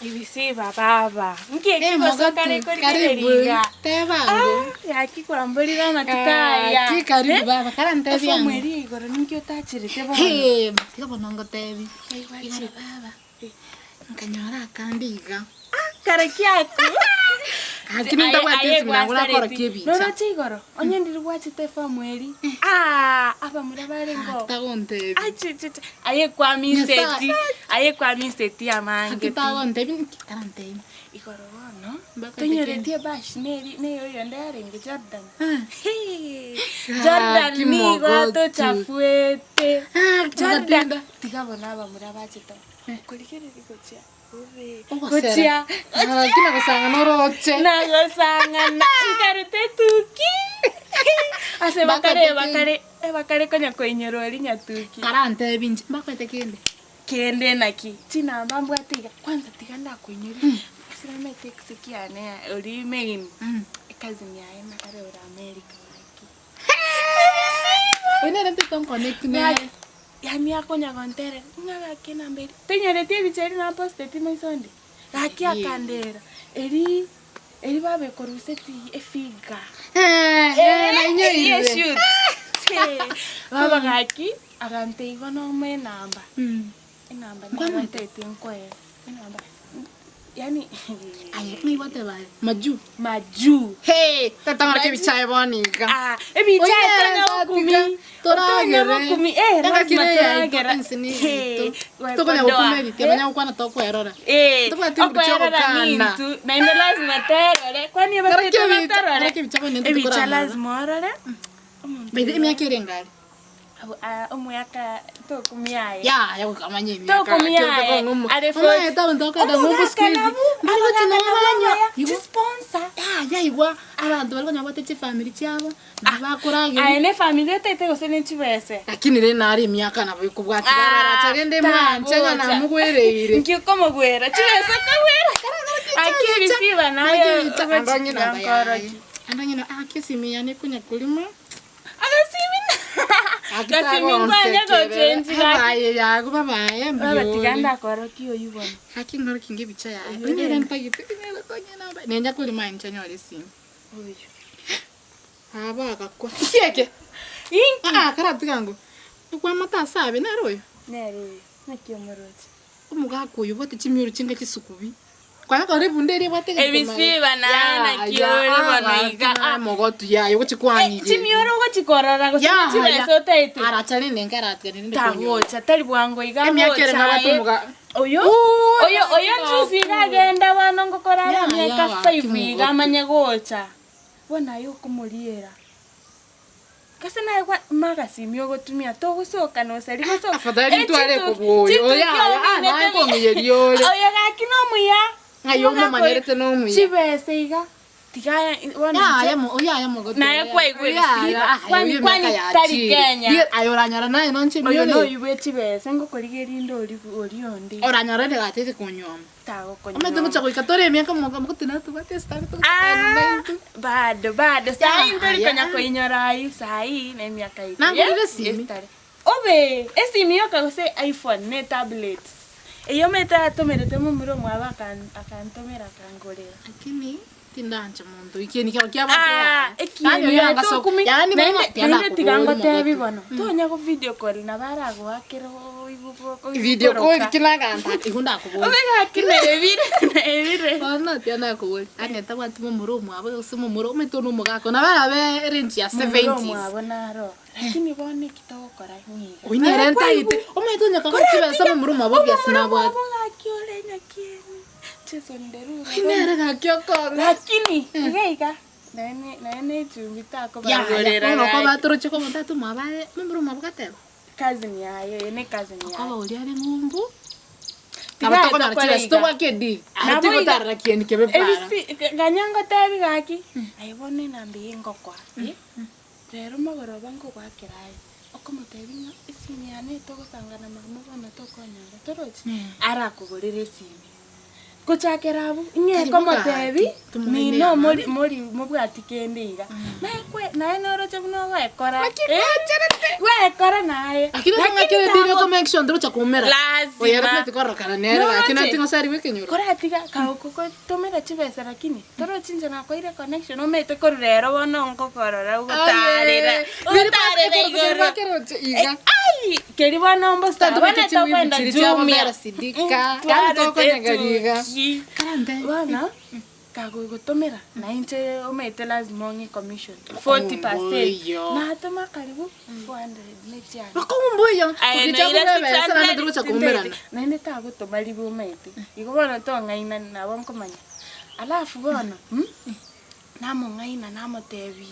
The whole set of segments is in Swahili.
Ibisiba baba. Mkiekikosa kare koriga. Tebangu. Yaki kwambulira matukaya. Ki karibu baba karantebi yangu. Mweri igoro nikyo tachirite baba. Tikabona ngotebi. Igoro baba. Nkanyora kandiga. Kare kyako. Hakini ndabwate sinangura kora kibicha. No chigoro. Onye ndiribwachite fa mweri. Aba murabarengo. Tagontebi. Aye kwa miseti. Aye kwa miseti amange. Tagontebi karantebi. Igoro no. Tonyoretie bash neyo yondarenge Jordan. Jordan ni gato chafuete. Jordan. Tikabona aba murabachite. Kulikere rikocha. Kuchia. Kina kusanga noroche. Nagosanga nkarute tuki. Ase bakare konya koinyoro ali nyatuki. Karante binchi bakwete Kende naki. China mambo atiga. Kwanza tiganda koinyori. Asirame teksikiane oli megin. Kazi ni aye makare ora America naki. Wena nte connect ne. Yani akonya kontere. Ngaga kina mbele. Tenyeretie bicheri na poste timo isonde. Gaki akandera. Eri babe koruseti efiga. Na nyoire. Shoot. Baba gaki agante igono me namba. Inamba ni tete nkoe. Inamba. Yani aye wate bale. Maju. Hey, tatanga ke bichaye bonika. Bichaye tanga kumi. Toragere. Kumi toragere. Tokonya ukumeri, tebanya ukwana tokwera. Okwera mintu. Na ina lazima terore. Kwani batete materore. Bicha lazima orore. Bede imiakerengali. Omuyaka tokumiaye. Ya ukamanye miaka. Tokumiaye. Omo eta ndoka da ngumbu squeeze. Mbalo tinanya. Sponsor. Ya igwa abantu balikonya batete family cyabo. Nabakurage. Ene family tete gosene chibese. Lakini re nari miaka nabo kubwati barara chagende mwanchanga na mugwereire. Nkiko gwera. Chibese kawera. Akiri siba nayo. Andanyina akisimiyane kunya kulima. Gasimingwanya gochenji baye yago babaye baba tiganda koro kiyo yubona haki ngoro kinge bicha ya nyere mpagite nyere konyena nenya kulima inchanya wale simu oyo aba akakwa keke inki karatu kangu kwa mata sabe naroyo nakyo moroje umuga kuyo bote chimyuru chinga chisukubi kwa karibu nderi watege ebisiba na kiore banoiga mogotu ya yo chikwani chimyoro go chikorora go chibeso tete arachane nengaratga ninde tagocha tari bwango iga emyakere nabatumuga oyo nchusiga genda bano ngokorara myaka 5 iga manye gocha bona yo kumuriera kase naye kwa magasimyo gotumia to gusoka no seri gusoka afadhali tware kuboyo oya na komiyeriole oya gakino muya ayo manyerete no muya chibese iga tigaya bona ya mogoto naye kwa igwirisiba kwani tari Kenya ayo ranyara naye nonche oyo no yubwe chibese ngokorigeria ndori orionde oranyara de gatete kunyoma tago kunyoma ometo mucha kuikatore miaka mugotina tu batesta tu bado sai ndori kanya koinyora ayu sai na miaka iko nangurire simi obe esimi kagose iPhone ne tablet eyo meta tomerete mumuro mwaba akantomera kangorera lakini tindanja muntu ikeni kya bato yani yanga sokumi yani mama tigango tebi bono tonya ko video call na barago akero ibuko video call kinaganta ikunda kubo obega kinebire bana tiana kubo aneta watu mumuro mwaba usimu mumuro metono mugako na barabe range ya 70s mwaba naro lakini bone kitoko kora nyiga oine renta ite ometonya kakatiba sama mumuro mwaba bya sinabwa akiole nyakini chesonderu inera gakyoko lakini ngeiga nene chumita ko bagorera no ko batoro chiko mutatu mwabaye mumuro mwabukateba kazi ni yayo ne kazi ni yayo ko uri ari ngumbu tabata na chira sto wakedi ati gotarra kieni kebe para ganyango tabi gaki ayibone nambi ngokwa rero magoro bango kwakirai okomutebinya isimiane to gusangana mamu bana to konyara torochi ara kugorire simi kuchakerabu inge como tebi ni no mori mobwati kendiga na enoro chebno we kora we kora nae akina kama kile video connection ndo cha kumera oya repete kora kana nere akina tingo sari we kenyoro kora tiga ka ko tomera chibesa lakini toro chinja na koire connection o mete korero bono nko korora utarira igoro ai keri bono mbosta bana to kwenda jumia sidika tanto konyagariga bana kago gutomera na inche omete lazima ongi commission 40% na atoma karibu 400 next year bakumbuyo kukicha sana ndiro cha kumera na inde tago to balibu omete igo bona to ngaina na bonko manya alafu bona namo ngaina namo tebi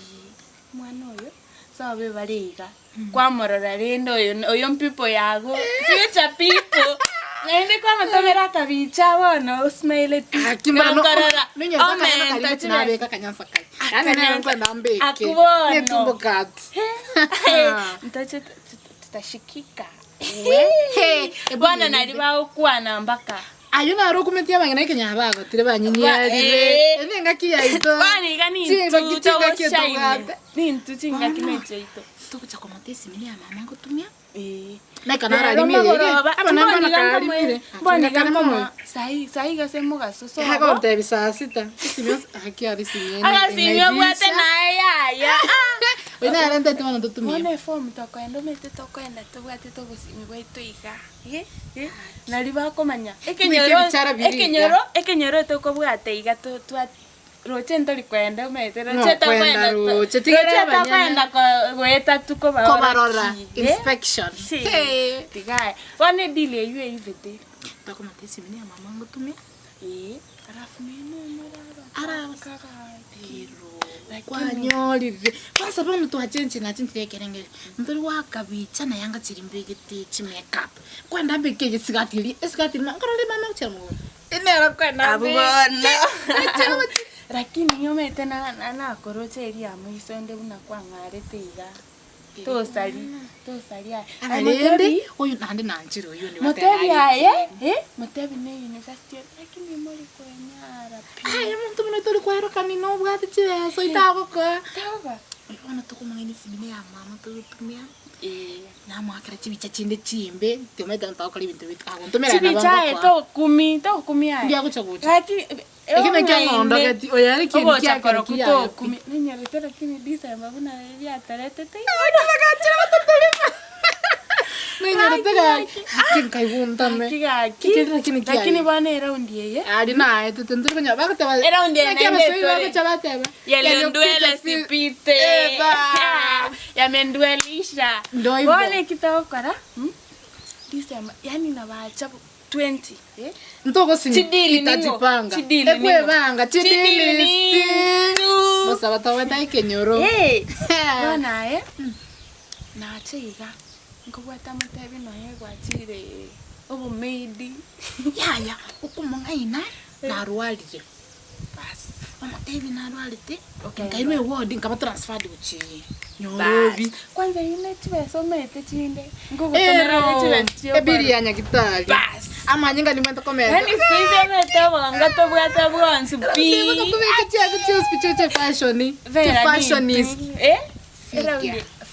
mwana oyo sabe bariga kwa morora rendo oyo mpipo yago future people nende kwa matomera kabicha bono smile ti akimara ninyo kana kali tinabeka kanyansa kai ana nkwenda mbeke netumbo kat ntache tutashikika bwana naliba okwana mbaka ayuna ro kumetia bangena kenya bago tire banyinyarire nenga kiyaito bani gani tutinga kiyaito ni tutinga kimecheito tukucha komotesi mini ya mama ngotumia na kanara limire abana kalimire bani kama sai gasemo gasoso hago te bisasita simio hakia simio simio bwate na ya wena renta tuma ndo tumia one form tokwenda mete tokwenda tubwate tobusimi bwaitu iga naliba komanya ekenyoro tokobwate iga twa roche ntoli kwenda mete roche tokwenda roche tokwenda kweta tuko barora inspection tigae one dile yue ivete tako matesi mini ya mama ngotumia alafu mimi ara kaka kwa nyoli kwanza bana tu achenchi na chinti yekerengere mtori wa kabicha na yanga chirimbegete chi makeup kwenda mbeke sigati mangarole mama uchamo enera kwenda abona lakini yomete na koroche eri amuisonde buna kwangarete iga tosali alende oyu nande nanjiro oyu ni motebi aye motebi ne university lakini moli kwenyara ay muntu mino tori kwaro kanino bwati chiwe so itabo ka taba ona tukumangeni simine ya mama tutumia na mwakira chibicha chinde chimbe tometa ntakali bintu bitu agontomera na bamba to kumi aye ndia kuchagucha lakini ekine kyangondo gati oyari kiri kyakoro kuto kumi ninyaretera kini December buna ya taretete bakachira batotolima ninyaretera kinkaibundame lakini bwana round yeye ari nae tutenduri kanya bakataba round yeye na chabateba yale nduele sipite ya menduelisha bwana kitokora December yani na bacha 20 ntoko sini itajipanga ekwe banga chidili bosa bataweta ikenyoro bwana na chiga ngobwata mutebi no yegwachire obu meidi yaya ukumongaina na rualije bas mutebi na rualite ngairwe ward ngaba transferred uchi nyorobi kwanza ine chibeso mete chinde ngogotomera chibeso ebiri ya nyakitali bas amanyinga limento komera yani spice mete bonga to bwata bwansu pi bako kubeka chiago chihospital fashionist era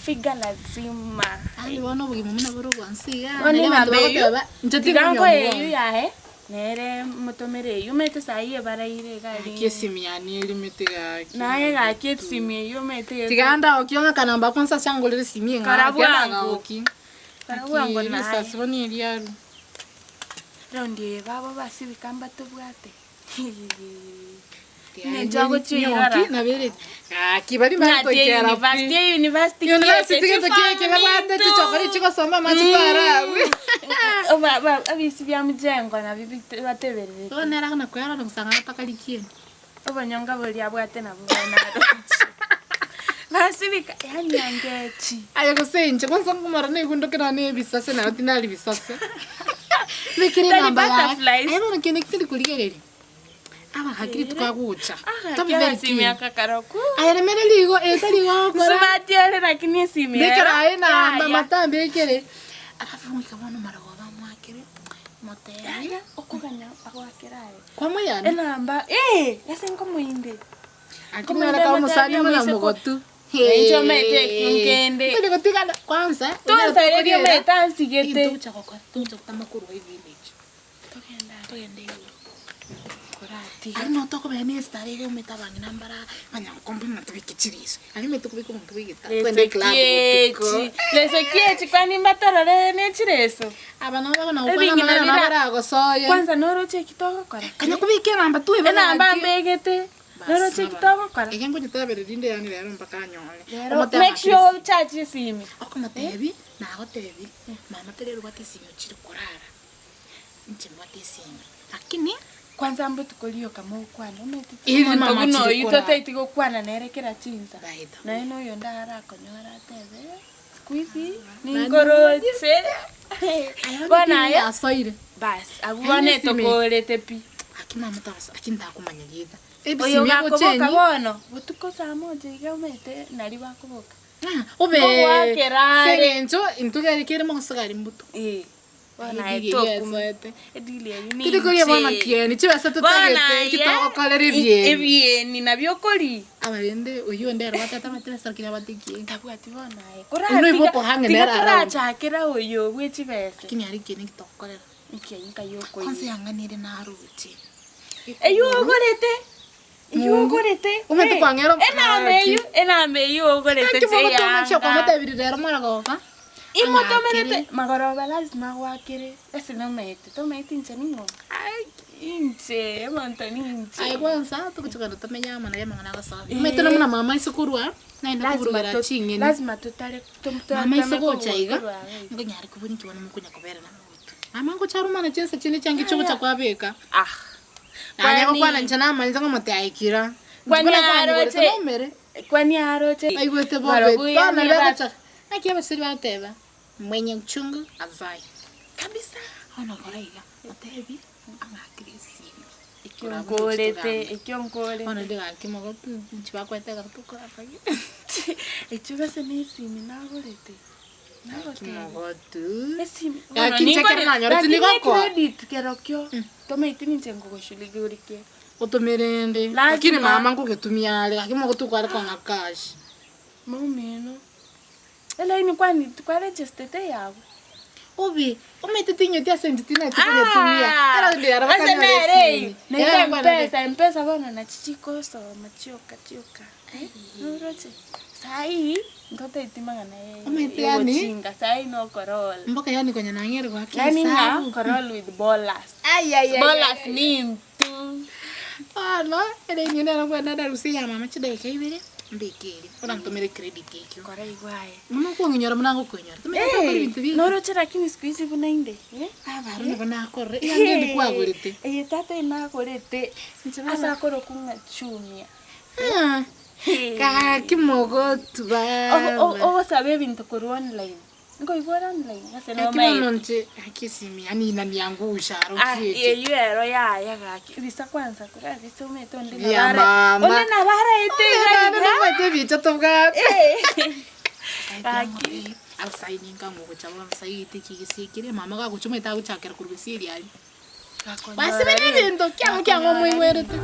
figa lazima ali wono bugi mumina boro bwansi ya nale bantu bakoteba njoti gango eyu yahe nere mutomere yumete saye baraire gari kesimiani elimete ga naye ga kesimi yumete tiganda okionga kanamba konsa changolere simie ngara oki karabuango na sasa boni eliaru rondi baba basi bikamba tobwate Njago chirara na bere kibali mato kera university ke babate chichokori chiko soma machikara oba abisi bya mujengo na bibi bateberere onera kana kwera nosanga takalikie obanyonga boli abwate na bubana basibika yani angechi ayo kusenje kwanza kumara negundokera ne bisase na tinali bisase lekire namba ayo nkenekitili kuligereri aba hakiri tukagucha tabi simia kakaroku ayere mene ligo ligo kora subati ale lakini simia dekera aina matambe kere alafu mkabona mara wa mwakere mote okuganya agwakirae kwa muyani enamba gasengo muinde akimwana kama musani mwana mugotu Encho mete ngende tuli kutigana kwanza tuanza ile metansi gete tucha kokora tucha kutamakuru wa village tugende kurati arino toko bene stare ile umetabangi nambara manya kombi matubikichirizo ari metukubiko mutubigita twende club leso kiechi kwani mbatorore nechireso abana bana ukwana nambara gosoye kwanza noroche kitoko kora kanya kubike namba tu ibe namba mbegete noroche kitoko kora egengo nyitabere dinde yani rero mpaka nyole make sure charge simi akomatebi nagotebi mama terero batesiyo chiri kurara nchimwate simi lakini kwanza mbo tukolio kama ukwana ili mama no chiri itote itiko kwana nerekera chinza Baida. na ino yo ndara konyora tebe squeeze ningoroche bana ya asoire bas abone tokolete pi akima mutasa akinda kumanyagita oyo gakoboka bono butuko saa moja igamete nari bakoboka obe wakerare segencho intugari kire mo sagari mbuto bana etoku edile ni kidi ko yabona kieni chibasa tutagete kitoko kolere bien ebieni nabyokoli abarende uyu ndero batata batesa kire batiki tabwati bona Uno iboko hange nera ara chakera oyo bwechibese kini ari kini kitoko kolere ikiyenga yoko kwanza yanganire na ruti eyo ogorete umete kwangero enameyu ogorete cheya kwa mutabiri rero maragoka imotomerete magoroba lazima gwakire ese no mete tomete inche ningo inche montoni inche ai kwanza tukuchukana tumenya mana ya mangana gasabi mete no muna mama isukurwa naenda kuburugara chingeni lazima tutare mama isuko chaiga ngo nyari kubuni kibona mukunya kubera na mutu mama ngo charumana chense chini changi chuko chakwabeka anya ko kwana nchana manza ngo mate aikira kwani aroche aiwete bobe bana leta akia basiri bateba mwenye uchungu azai kabisa ona koraiga otebi amakrisi ikiongolete ona ndiga kimogo nchiba kwete garuko apagi echuga senisimi nagolete kimogotu esimi yakinchekera nanyoro tunigoko credit kerokyo tomeitini nchengo goshuligurike otomerende lakini mama ngugetumia ale akimogo tukwara kwa ngakashi momeno elaini kwani tukwaregister yabo obi umete tinyo tia senjitina tukunyetumia era ndiara bakanyare mpesa bana na chichikoso machioka noroche sai ndoto itimanga na yeye umete yani chinga sai no corol mboka yani kwenye nangere kwa kisa yani ha corol with bolas bolas ni mtu no ele nyine na kwenda darusi ya mama chideke ibere mbikiri ora ntomere credit ikyo kora igwaye mama kunyora munango kunyora tumere kwa bintu bibi noroche lakini siku hizi bunainde abaru ne bana korre yangende kwagurite tata inakorete asa koro kunga chumia ka kimogo tuba o sabe bintu koro online ngo ibora online ase no mai kimononche akisimi yani inaniangusha roki iyo ero ya gaki bisa kwanza kora bisa umetonde na bara onde na bara ite na mate bicho tobga gaki outside ninga ngo chabona sai tikisikire mama ga kuchuma ita guchakera kurubisiri ali basi bene bintu kyango mwiwerete